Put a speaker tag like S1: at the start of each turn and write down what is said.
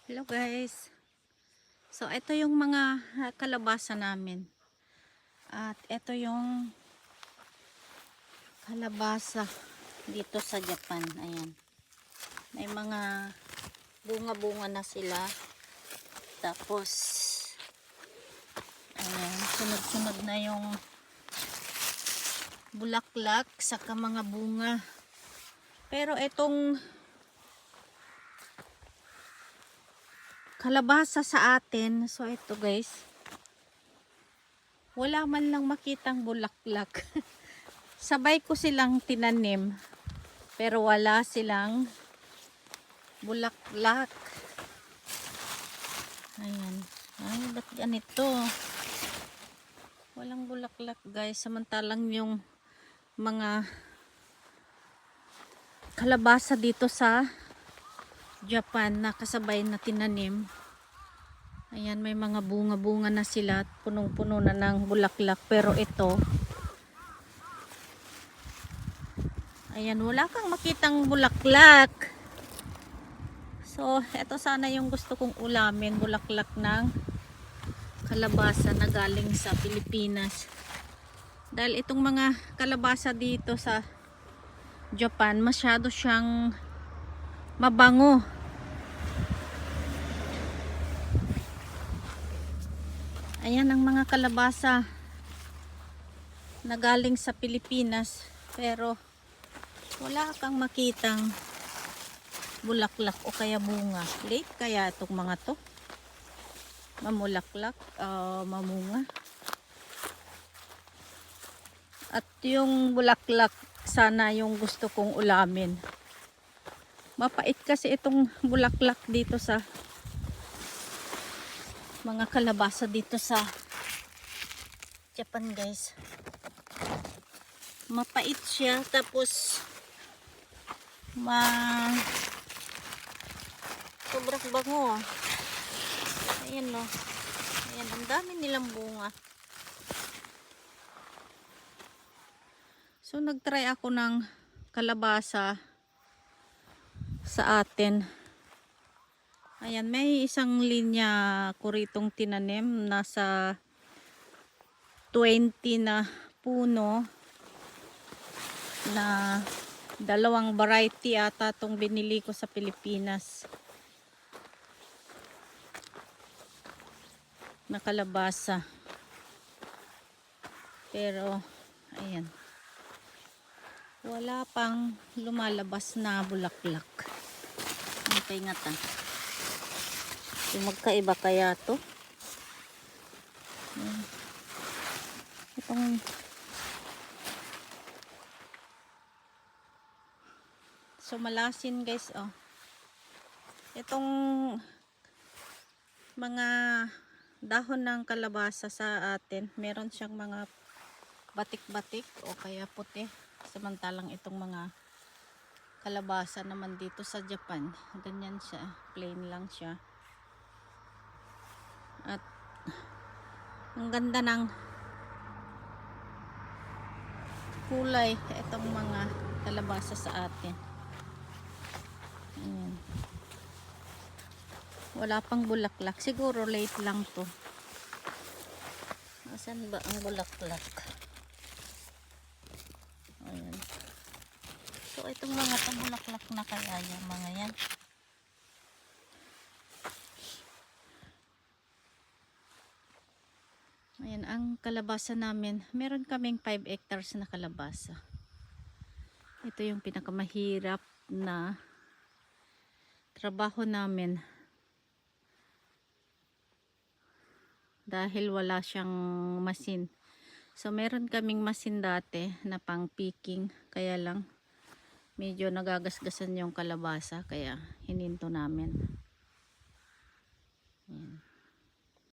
S1: Hello guys. So ito yung mga kalabasa namin. At ito yung kalabasa dito sa Japan. Ayan. May mga bunga-bunga na sila. Tapos ayan, sunod-sunod na yung bulaklak saka mga bunga. Pero itong kalabasa sa atin, so ito guys, wala man lang makitang bulaklak. Sabay ko silang tinanim, pero wala silang bulaklak. Ayan. Ay, ba't ganito? Walang bulaklak guys, samantalang yung mga kalabasa dito sa Japan na kasabay na tinanim, ayan, may mga bunga-bunga na sila, punong-puno na ng bulaklak. Pero ito, ayan, wala kang makitang bulaklak. So ito sana yung gusto kong ulamin, bulaklak ng kalabasa na galing sa Pilipinas. Dahil itong mga kalabasa dito sa Japan, masyado siyang mabango. Ayan ang mga kalabasa na galing sa Pilipinas, pero wala kang makitang bulaklak o kaya bunga. Late kaya itong mga to mamulaklak, mamunga. At yung bulaklak sana yung gusto kong ulamin. Mapait kasi itong bulaklak dito sa mga kalabasa dito sa Japan guys. Mapait siya, tapos sobrang bango. Ayan no. Ayan, ang dami nilang bunga. So nagtry ako ng kalabasa sa atin. Ayan, may isang linya ko ritong tinanim, nasa 20 na puno, na dalawang variety ata tong binili ko sa Pilipinas na kalabasa. Pero ayan, wala pang lumalabas na bulaklak. Hintay nga ta. Yung magkaiba kaya to. Itong so malasin guys, oh. Itong mga dahon ng kalabasa sa atin, meron siyang mga batik-batik o kaya puti. Samantalang itong mga kalabasa naman dito sa Japan, ganyan siya, plain lang siya. At ang ganda ng kulay itong mga kalabasa sa atin. Ayan. Wala pang bulaklak, siguro late lang to. Asan ba ang bulaklak? Ayan. So itong mga bulaklak na kaya yung mga yan. Ayan ang kalabasa namin. Meron kaming 5 hectares na kalabasa. Ito yung pinakamahirap na trabaho namin. Dahil wala siyang masin. So meron kaming masin dati na pang picking. Kaya lang medyo nagagasgasan yung kalabasa. Kaya hininto namin. Ayan.